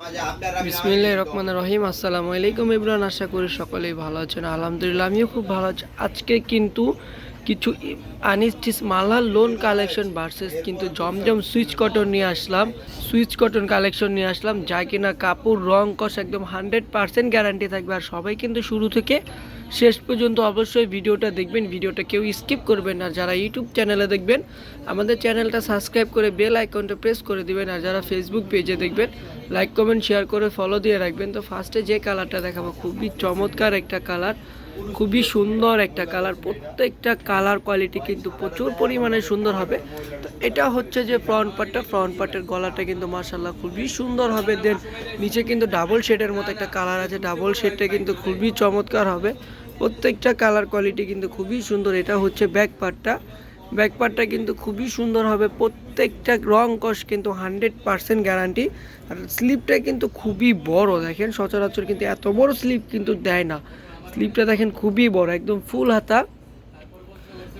বিসমিল্লাহির রহমানির রহিম। আসসালামু আলাইকুম ইব্রান, আশা করি সকলেই ভালো আছেন। আলহামদুলিল্লাহ আমিও খুব ভালো আছি। আজকে কিন্তু কিছু আনস্টিচ মালার লোন কালেকশন ভার্সেস কিন্তু জমজম সুইচ কটন নিয়ে আসলাম। সুইচ কটন কালেকশন নিয়ে আসলাম, যা কিনা কাপড় রং কষ একদম 100% গ্যারান্টি থাকবে। আর সবাই কিন্তু শুরু থেকে শেষ পর্যন্ত অবশ্যই ভিডিওটা দেখবেন, ভিডিওটা কেউ স্কিপ করবেন না। যারা ইউটিউব চ্যানেলে দেখবেন আমাদের চ্যানেলটা সাবস্ক্রাইব করে বেল আইকনটা প্রেস করে দিবেন। আর যারা ফেসবুক পেজে দেখবেন লাইক কমেন্ট শেয়ার করে ফলো দিয়ে রাখবেন। তো ফার্স্টে যে কালারটা দেখাবো খুবই চমৎকার একটা কালার, খুবই সুন্দর একটা কালার। প্রত্যেকটা কালার কোয়ালিটি কিন্তু প্রচুর পরিমাণে সুন্দর হবে। তো এটা হচ্ছে যে ফ্রন্ট পার্টের গলাটা কিন্তু মাশাআল্লাহ খুবই সুন্দর হবে। দেন নিচে কিন্তু ডাবল শেডের মতো একটা কালার আছে, ডাবল শেডটা কিন্তু খুবই চমৎকার হবে। প্রত্যেকটা কালার কোয়ালিটি কিন্তু খুবই সুন্দর। এটা হচ্ছে ব্যাক পার্টটা কিন্তু খুবই সুন্দর হবে। প্রত্যেকটা রং কষ কিন্তু 100% গ্যারান্টি। আর স্লিপটা কিন্তু খুবই বড়, দেখেন সচরাচর কিন্তু এত বড় স্লিপ কিন্তু দেয় না। স্লিপটা দেখেন খুবই বড়, একদম ফুল হাতা।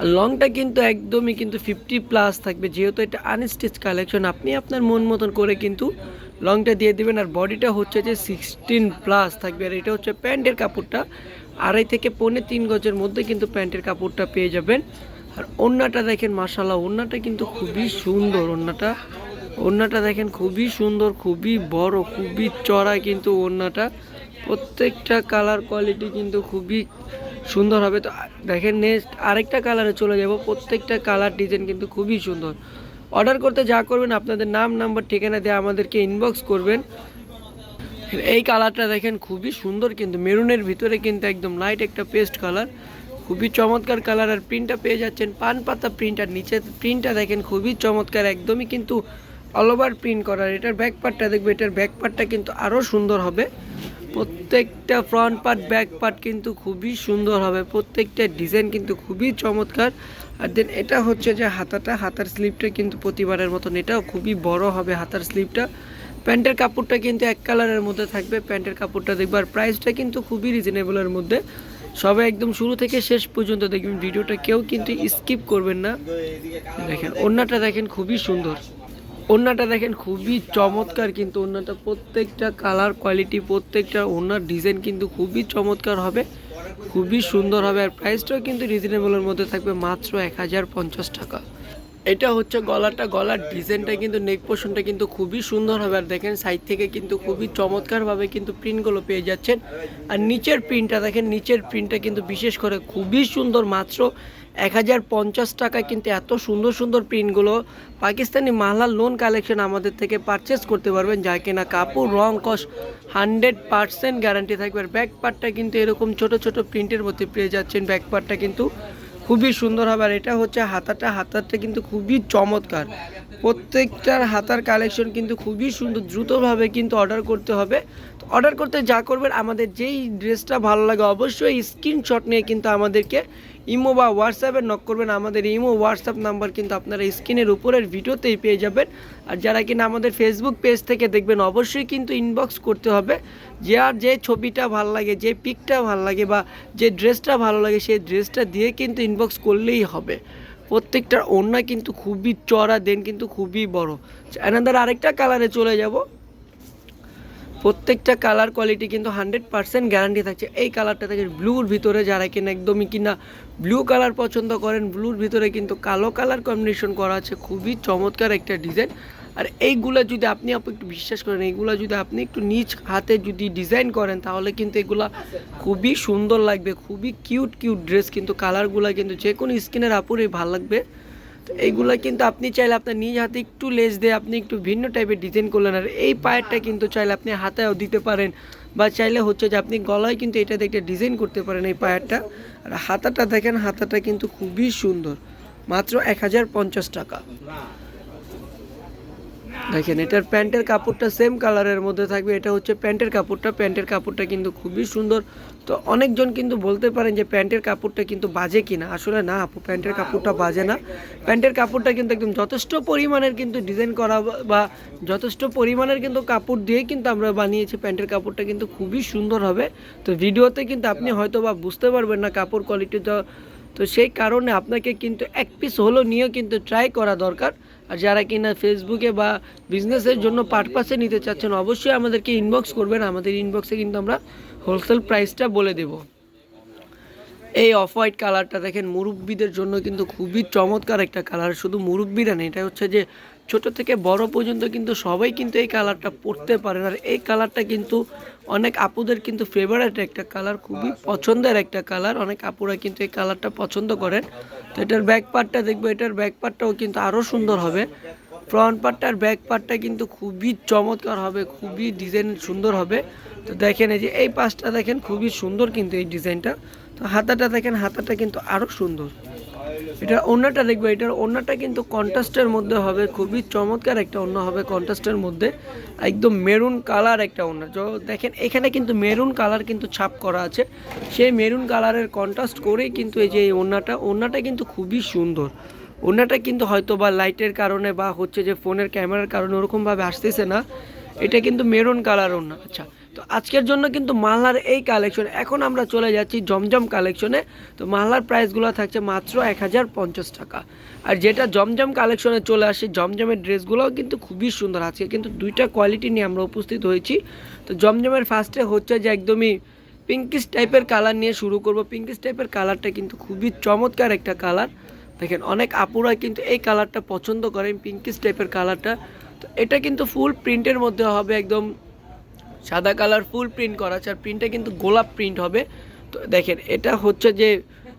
আর লংটা কিন্তু একদমই কিন্তু 50+ থাকবে। যেহেতু এটা আনস্টিচ কালেকশন, আপনি আপনার মন মতন করে কিন্তু লংটা দিয়ে দেবেন। আর বডিটা হচ্ছে যে 16+ থাকবে। আর এটা হচ্ছে প্যান্টের কাপড়টা 2.5 থেকে 3.25 গজের মধ্যে কিন্তু প্যান্টের কাপড়টা পেয়ে যাবেন। আর ওড়নাটা দেখেন মাশাআল্লাহ, ওড়নাটা কিন্তু খুবই সুন্দর। ওড়নাটা দেখেন খুবই সুন্দর, খুবই বড়, খুবই চড়া কিন্তু ওড়নাটা। প্রত্যেকটা কালার কোয়ালিটি কিন্তু খুবই সুন্দর হবে। তো দেখেন নেক্সট আরেকটা কালারে চলে যাব। প্রত্যেকটা কালার ডিজাইন কিন্তু খুবই সুন্দর। অর্ডার করতে যা করবেন আপনাদের নাম নাম্বার ঠিকানা দিয়ে আমাদেরকে ইনবক্স করবেন। এই কালারটা দেখেন খুবই সুন্দর, কিন্তু মেরুনের ভিতরে কিন্তু একদম লাইট একটা পেস্ট কালার, খুবই চমৎকার কালার। আর প্রিন্টটা পেয়ে যাচ্ছেন পান পাতা প্রিন্ট। আর নিচে প্রিন্টটা দেখেন খুবই চমৎকার, একদমই কিন্তু অল ওভার প্রিন্ট করার। এটার ব্যাক পার্টটা দেখবে, এটার ব্যাক পার্টটা কিন্তু আরও সুন্দর হবে। প্রত্যেকটা ফ্রন্ট পার্ট ব্যাক পার্ট কিন্তু খুবই সুন্দর হবে। প্রত্যেকটা ডিজাইন কিন্তু খুবই চমৎকার। আর দেন এটা হচ্ছে যে হাতার স্লিপটা কিন্তু প্রতিবারের মতন এটাও খুবই বড় হবে হাতার স্লিপটা। প্যান্টের কাপড়টা কিন্তু এক কালারের মধ্যে থাকবে, প্যান্টের কাপড়টা দেখবে। আর প্রাইসটা কিন্তু খুবই রিজনেবলের মধ্যে। সবাই একদম শুরু থেকে শেষ পর্যন্ত দেখবেন, ভিডিওটা কেউ কিন্তু স্কিপ করবেন না। দেখেন ওড়নাটা দেখেন খুবই সুন্দর, ওড়নাটা দেখেন খুবই চমৎকার কিন্তু ওড়নাটা। প্রত্যেকটা কালার কোয়ালিটি, প্রত্যেকটা ওড়নার ডিজাইন কিন্তু খুবই চমৎকার হবে, খুবই সুন্দর হবে। আর প্রাইসটাও কিন্তু রিজনেবলের মধ্যে থাকবে, মাত্র 1050 টাকা। এটা হচ্ছে গলার ডিজাইনটা কিন্তু নেক পোর্শনটা কিন্তু খুবই সুন্দর হবে। আর দেখেন সাইড থেকে কিন্তু খুবই চমৎকারভাবে কিন্তু প্রিন্টগুলো পেয়ে যাচ্ছেন। আর নিচের প্রিন্টটা দেখেন, নিচের প্রিন্টটা কিন্তু বিশেষ করে খুবই সুন্দর। মাত্র 1050 টাকায় কিন্তু এত সুন্দর সুন্দর প্রিন্টগুলো পাকিস্তানি মালার লোন কালেকশন আমাদের থেকে পারচেস করতে পারবেন, যা কিনা কাপড় রং কষ 100% গ্যারান্টি থাকবে। আর ব্যাক পার্টটা কিন্তু এরকম ছোট ছোট প্রিন্টের মধ্যে পেয়ে যাচ্ছেন। ব্যাক পার্টটা কিন্তু খুবই সুন্দর হবে। আর এটা হচ্ছে হাতাটা কিন্তু খুবই চমৎকার। প্রত্যেকটার হাতার কালেকশন কিন্তু খুবই সুন্দর। দ্রুতভাবে কিন্তু অর্ডার করতে হবে। তো অর্ডার করতে যা করবেন, আমাদের যেই ড্রেসটা ভালো লাগে অবশ্যই স্ক্রিনশট নিয়ে কিন্তু আমাদেরকে ইমো বা হোয়াটসঅ্যাপে নক করবেন। আমাদের ইমো হোয়াটসঅ্যাপ নাম্বার কিন্তু আপনারা স্ক্রিনের উপরের ভিডিওতেই পেয়ে যাবেন। আর যারা কিনা আমাদের ফেসবুক পেজ থেকে দেখবেন অবশ্যই কিন্তু ইনবক্স করতে হবে। যে ছবিটা ভালো লাগে, যে পিকটা ভালো লাগে বা যে ড্রেসটা ভালো লাগে, সেই ড্রেসটা দিয়ে কিন্তু ইনবক্স করলেই হবে। প্রত্যেকটার ওড়না কিন্তু খুবই চড়া, দেন কিন্তু খুবই বড়। অ্যানাদার আরেকটা কালারে চলে যাব। প্রত্যেকটা কালার কোয়ালিটি কিন্তু 100% গ্যারান্টি থাকছে। এই কালারটা থেকে ব্লুর ভিতরে যারা কিনা একদমই কিনা ব্লু কালার পছন্দ করেন, ব্লুর ভিতরে কিন্তু কালো কালার কম্বিনেশন করা আছে, খুবই চমৎকার একটা ডিজাইন। আর এইগুলো যদি আপনি একটু বিশ্বাস করেন, এইগুলো যদি আপনি একটু নিজ হাতে যদি ডিজাইন করেন, তাহলে কিন্তু এগুলা খুবই সুন্দর লাগবে, খুবই কিউট ড্রেস। কিন্তু কালারগুলো কিন্তু যে কোনো স্কিনের আপুরই ভালো লাগবে। তো এইগুলা কিন্তু আপনি চাইলে আপনার নিজ হাতে একটু লেস দিয়ে আপনি একটু ভিন্ন টাইপের ডিজাইন করলেন। আর এই পায়েরটা কিন্তু চাইলে আপনি হাতেও দিতে পারেন, বা চাইলে হচ্ছে যে আপনি গলায় কিন্তু এটা দেখে ডিজাইন করতে পারেন এই পায়েরটা। আর হাতাটা দেখেন, হাতাটা কিন্তু খুবই সুন্দর, মাত্র 1050 টাকা। দেখেন এটার প্যান্টের কাপড়টা সেম কালারের মধ্যে থাকবে। এটা হচ্ছে প্যান্টের কাপড়টা কিন্তু খুবই সুন্দর। তো অনেকজন কিন্তু বলতে পারেন যে প্যান্টের কাপড়টা কিন্তু বাজে কিনা। আসলে না আপু, প্যান্টের কাপড়টা বাজে না। প্যান্টের কাপড়টা কিন্তু একদম যথেষ্ট পরিমাণের কিন্তু ডিজাইন করা বা যথেষ্ট পরিমাণের কিন্তু কাপড় দিয়ে কিন্তু আমরা বানিয়েছি। প্যান্টের কাপড়টা কিন্তু খুবই সুন্দর হবে। তো ভিডিওতে কিন্তু আপনি হয়তো বা বুঝতে পারবেন না কাপড় কোয়ালিটিটা। তো সেই কারণে আপনাকে কিন্তু এক পিস হলো নিয়েও কিন্তু ট্রাই করা দরকার। আর যারা কিনা ফেসবুকে বা বিজনেসের জন্য পারপাসে নিতে চাচ্ছেন অবশ্যই আমাদেরকে ইনবক্স করবেন, আমাদের ইনবক্সে কিন্তু আমরা হোলসেল প্রাইসটা বলে দেবো। এই অফ হোয়াইট কালারটা দেখেন মুরব্বিদের জন্য কিন্তু খুবই চমৎকার একটা কালার, শুধু মুরব্বিরা নেই, এটা হচ্ছে যে ছোট থেকে বড় পর্যন্ত কিন্তু সবাই কিন্তু এই কালারটা পরতে পারেন। আর এই কালারটা কিন্তু অনেক আপুদের কিন্তু ফেভারিট একটা কালার, খুবই পছন্দের একটা কালার, অনেক আপুরা কিন্তু এই কালারটা পছন্দ করেন। তো এটার ব্যাক পার্টটা দেখবো, এটার ব্যাক পার্টটাও কিন্তু আরও সুন্দর হবে। ফ্রন্ট পার্টটা আর ব্যাক পার্টটা কিন্তু খুবই চমৎকার হবে, খুবই ডিজাইন সুন্দর হবে। তো দেখেন এই যে এই পাশটা দেখেন খুবই সুন্দর কিন্তু এই ডিজাইনটা। তো হাতাটা দেখেন, হাতাটা কিন্তু আরও সুন্দর। এটার ওড়নাটা দেখবো, এটার ওড়নাটা কিন্তু কন্ট্রাস্টের মধ্যে হবে, খুবই চমৎকার একটা ওড়না হবে কন্ট্রাস্টের মধ্যে, একদম মেরুন কালার একটা ওড়না। তো দেখেন এখানে কিন্তু মেরুন কালার কিন্তু ছাপ করা আছে, সেই মেরুন কালারের কন্ট্রাস্ট করেই কিন্তু এই যে এই ওড়নাটা কিন্তু খুবই সুন্দর। ওড়নাটা কিন্তু হয়তো বা লাইটের কারণে বা হচ্ছে যে ফোনের ক্যামেরার কারণে ওরকমভাবে আসতেছে না, এটা কিন্তু মেরুন কালার ওড়না। আচ্ছা, তো আজকের জন্য কিন্তু মালহার এই কালেকশন। এখন আমরা চলে যাচ্ছি জমজম কালেকশনে। তো মালহার প্রাইসগুলো থাকছে মাত্র 1050 টাকা। আর যেটা জমজম কালেকশনে চলে আসে, জমজমের ড্রেসগুলোও কিন্তু খুবই সুন্দর। আজকে কিন্তু দুইটা কোয়ালিটি নিয়ে আমরা উপস্থিত হয়েছি। তো জমজমের ফার্স্টে হচ্ছে যে একদমই পিঙ্কিশ টাইপের কালার নিয়ে শুরু করব। পিঙ্কিশ টাইপের কালারটা কিন্তু খুবই চমৎকার একটা কালার। দেখেন অনেক আপুরা কিন্তু এই কালারটা পছন্দ করেন, পিঙ্কিশ টাইপের কালারটা। তো এটা কিন্তু ফুল প্রিন্টের মধ্যে হবে, একদম সাদা কালার ফুল প্রিন্ট করা আছে, আর প্রিন্টটা কিন্তু গোলাপ প্রিন্ট হবে। তো দেখেন এটা হচ্ছে যে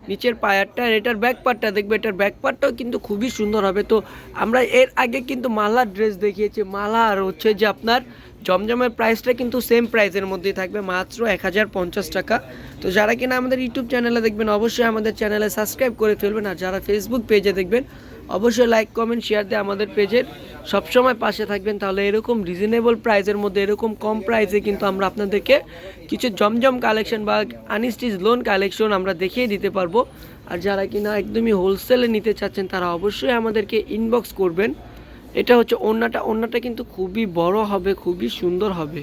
নিচের পায়ারটা, আর এটার ব্যাক পার্টটা দেখবে, এটার ব্যাক পার্টটাও কিন্তু খুবই সুন্দর হবে। তো আমরা এর আগে কিন্তু মালার ড্রেস দেখিয়েছি, মালা আর হচ্ছে যে আপনার জমজমের প্রাইসটা কিন্তু সেম প্রাইসের মধ্যেই থাকবে, মাত্র 1050 টাকা। তো যারা কিনা আমাদের ইউটিউব চ্যানেলে দেখবেন অবশ্যই আমাদের চ্যানেলে সাবস্ক্রাইব করে ফেলবেন, আর যারা ফেসবুক পেজে দেখবেন অবশ্যই লাইক কমেন্ট শেয়ার দিয়ে আমাদের পেজের সবসময় পাশে থাকবেন। তাহলে এরকম রিজনেবল প্রাইসের মধ্যে, এরকম কম প্রাইসে কিন্তু আমরা আপনাদেরকে কিছু জমজম কালেকশন বা আনস্টিচ লোন কালেকশন আমরা দেখিয়ে দিতে পারবো। আর যারা কিনা একদমই হোলসেলে নিতে চাচ্ছেন তারা অবশ্যই আমাদেরকে ইনবক্স করবেন। এটা হচ্ছে ওড়নাটা কিন্তু খুবই বড় হবে, খুবই সুন্দর হবে।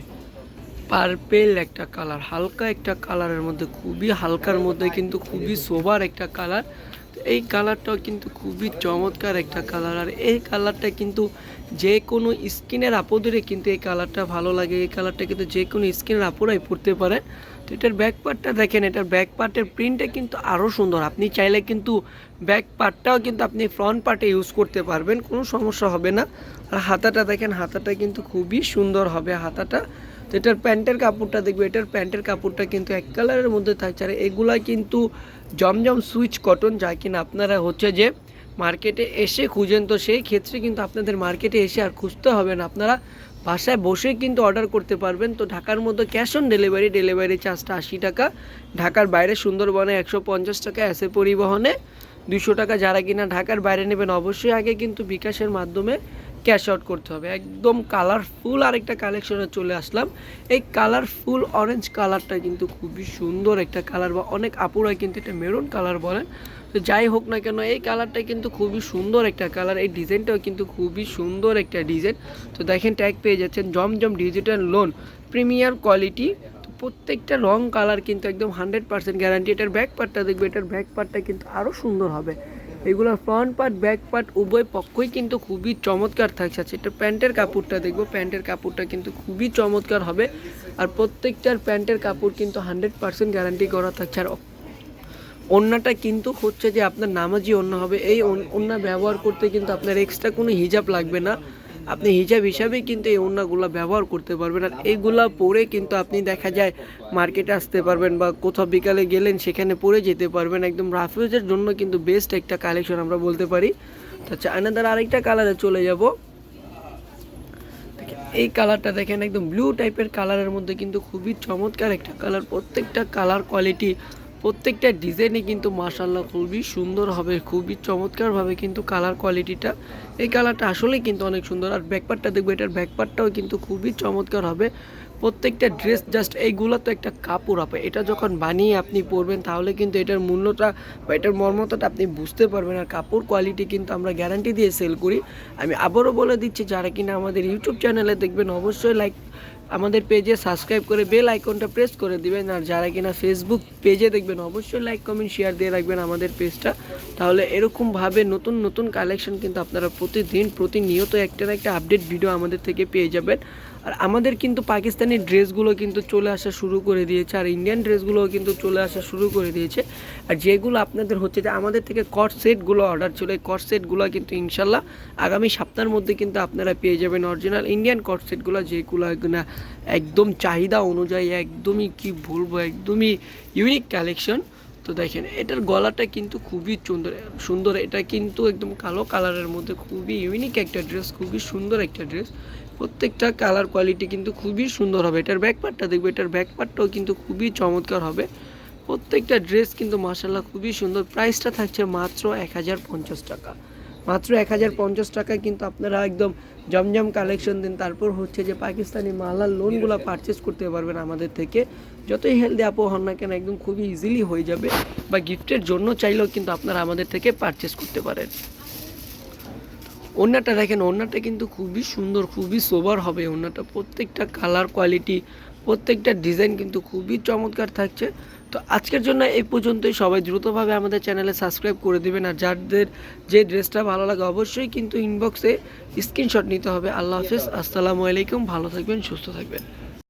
পার্পেল একটা কালার, হালকা একটা কালারের মধ্যে, খুবই হালকার মধ্যে কিন্তু খুবই সোবার একটা কালার। এই কালারটাও কিন্তু খুবই চমৎকার একটা কালার। আর এই কালারটা কিন্তু যে কোনো স্কিনের আপুদেরই কিন্তু এই কালারটা ভালো লাগে, এই কালারটা কিন্তু যে কোনো স্কিনের আপুরাই পরতে পারে। তো এটার ব্যাক পার্টটা দেখেন, এটার ব্যাক পার্টের প্রিন্টটা কিন্তু আরও সুন্দর। আপনি চাইলে কিন্তু ব্যাক পার্টটাও কিন্তু আপনি ফ্রন্ট পার্টে ইউজ করতে পারবেন, কোনো সমস্যা হবে না। আর হাতাটা দেখেন, হাতাটা কিন্তু খুবই সুন্দর হবে হাতাটা। তো এটার প্যান্টের কাপড়টা দেখবে, এটার প্যান্টের কাপড়টা কিন্তু এক কালারের মধ্যে থাকছে। আর এগুলা কিন্তু জমজম সুইচ কটন, যা কিনা আপনারা হচ্ছে যে মার্কেটে এসে খুঁজেন। তো সেই ক্ষেত্রে কিন্তু আপনাদের মার্কেটে এসে আর খুঁজতে হবে না, আপনারা বাসায় বসে কিন্তু অর্ডার করতে পারবেন। তো ঢাকার মধ্যে ক্যাশ অন ডেলিভারি চার্জটা 80 টাকা, ঢাকার বাইরে সুন্দরবনে 150 টাকা, এসে পরিবহনে 200 টাকা। যারা কিনা ঢাকার বাইরে নেবেন অবশ্যই আগে কিন্তু বিকাশের মাধ্যমে ক্যাশ আউট করতে হবে। একদম কালারফুল আরেকটা কালেকশনে চলে আসলাম। এই কালারফুল অরেঞ্জ কালারটা কিন্তু খুবই সুন্দর একটা কালার, বা অনেক আপুরা কিন্তু এটা মেরুন কালার বলেন। তো যাই হোক না কেন, এই কালারটা কিন্তু খুবই সুন্দর একটা কালার, এই ডিজাইনটাও কিন্তু খুবই সুন্দর একটা ডিজাইন। তো দেখেন ট্যাগ পেয়ে যাচ্ছেন জমজম ডিজিটাল লোন প্রিমিয়ার কোয়ালিটি। তো প্রত্যেকটা রং কালার কিন্তু একদম 100% গ্যারান্টি। এটার ব্যাক পার্টটা দেখবে, এটার ব্যাক পার্টটা কিন্তু আরও সুন্দর হবে। এগুলোর ফ্রন্ট পার্ট ব্যাক পার্ট উভয় পক্ষই কিন্তু খুবই চমৎকার থাকছে। এটা প্যান্টের কাপড়টা দেখবো, প্যান্টের কাপড়টা কিন্তু খুবই চমৎকার হবে। আর প্রত্যেকটার প্যান্টের কাপড় কিন্তু 100% গ্যারান্টি করা থাকছে। আর ওড়নাটা কিন্তু হচ্ছে যে আপনার নামাজি ওড়না হবে। এই ওড়না ব্যবহার করতে কিন্তু আপনার এক্সট্রা কোনো হিজাব লাগবে না, আপনি হিজাব হিসাবেই কিন্তু এই ওড়নাগুলো ব্যবহার করতে পারবেন। আর এইগুলা পরে কিন্তু আপনি দেখা যায় মার্কেটে আসতে পারবেন, বা কোথাও বিকালে গেলেন সেখানে পরে যেতে পারবেন। একদম রাফ ইউজের জন্য কিন্তু বেস্ট একটা কালেকশন আমরা বলতে পারি। আচ্ছা, আনাদার আরেকটা কালারে চলে যাব। এই কালারটা দেখেন, একদম ব্লু টাইপের কালারের মধ্যে কিন্তু খুবই চমৎকার একটা কালার। প্রত্যেকটা কালার কোয়ালিটি, প্রত্যেকটা ডিজাইনই কিন্তু মাশাআল্লাহ খুবই সুন্দর হবে, খুবই চমৎকারভাবে কিন্তু কালার কোয়ালিটিটা। এই কালারটা আসলেই কিন্তু অনেক সুন্দর। আর ব্যাকপার্টটা দেখবো, এটার ব্যাকপার্টটাও কিন্তু খুবই চমৎকার হবে। প্রত্যেকটা ড্রেস জাস্ট এইগুলো তো একটা কাপড় হবে, এটা যখন বানিয়ে আপনি পরবেন তাহলে কিন্তু এটার মূল্যটা বা এটার মর্মতাটা আপনি বুঝতে পারবেন। আর কাপড় কোয়ালিটি কিন্তু আমরা গ্যারান্টি দিয়ে সেল করি। আমি আবারও বলে দিচ্ছি, যারা কিনা আমাদের ইউটিউব চ্যানেলে দেখবেন অবশ্যই লাইক আমাদের পেজে সাবস্ক্রাইব করে বেল আইকনটা প্রেস করে দিবেন। আর যারা কিনা ফেসবুক পেজে দেখবেন অবশ্যই লাইক কমেন্ট শেয়ার দিয়ে রাখবেন আমাদের পেজটা, তাহলে এরকমভাবে নতুন নতুন কালেকশন কিন্তু আপনারা প্রতিনিয়ত একটা না একটা আপডেট ভিডিও আমাদের থেকে পেয়ে যাবেন। আর আমাদের কিন্তু পাকিস্তানি ড্রেসগুলো কিন্তু চলে আসা শুরু করে দিয়েছে, আর ইন্ডিয়ান ড্রেসগুলোও কিন্তু চলে আসা শুরু করে দিয়েছে। আর যেগুলো আপনাদের হচ্ছে যে আমাদের থেকে কট সেটগুলো অর্ডার ছিল, এই কট সেটগুলো কিন্তু ইনশাল্লাহ আগামী সপ্তাহের মধ্যে কিন্তু আপনারা পেয়ে যাবেন অরিজিনাল ইন্ডিয়ান কট সেটগুলো, যেগুলো না একদম চাহিদা অনুযায়ী, একদমই কি বলবো, একদমই ইউনিক কালেকশন। তো দেখেন এটার গলাটা কিন্তু খুবই সুন্দর, এটা কিন্তু একদম কালো কালারের মধ্যে খুবই ইউনিক একটা ড্রেস, খুবই সুন্দর একটা ড্রেস। প্রত্যেকটা কালার কোয়ালিটি কিন্তু খুবই সুন্দর হবে। এটার ব্যাকপার্টটা দেখবে, এটার ব্যাকপার্টটাও কিন্তু খুবই চমৎকার হবে। প্রত্যেকটা ড্রেস কিন্তু মাশাআল্লাহ খুবই সুন্দর। প্রাইসটা থাকছে মাত্র 1050 টাকা, মাত্র 1050 টাকায় কিন্তু আপনারা একদম জমজম কালেকশন দিন, তারপর হচ্ছে যে পাকিস্তানি মালার লোনগুলো পারচেস করতে পারবেন আমাদের থেকে। যতই হেলদি আপু হন না কেন একদম খুবই ইজিলি হয়ে যাবে, বা গিফটের জন্য চাইলেও কিন্তু আপনারা আমাদের থেকে পারচেস করতে পারেন। ওড়নাটা দেখেন, ওড়নাটা কিন্তু খুবই সুন্দর, খুবই সোবার হবে ওড়নাটা। প্রত্যেকটা কালার কোয়ালিটি, প্রত্যেকটা ডিজাইন কিন্তু খুবই চমৎকার থাকছে। তো আজকের জন্য এই পর্যন্তই। সবাই দ্রুতভাবে আমাদের চ্যানেলে সাবস্ক্রাইব করে দিবেন। আর যাদের যে ড্রেসটা ভালো লাগে অবশ্যই কিন্তু ইনবক্সে স্ক্রিনশট নিতে হবে। আল্লাহ হাফেজ, আসসালামু আলাইকুম, ভালো থাকবেন, সুস্থ থাকবেন।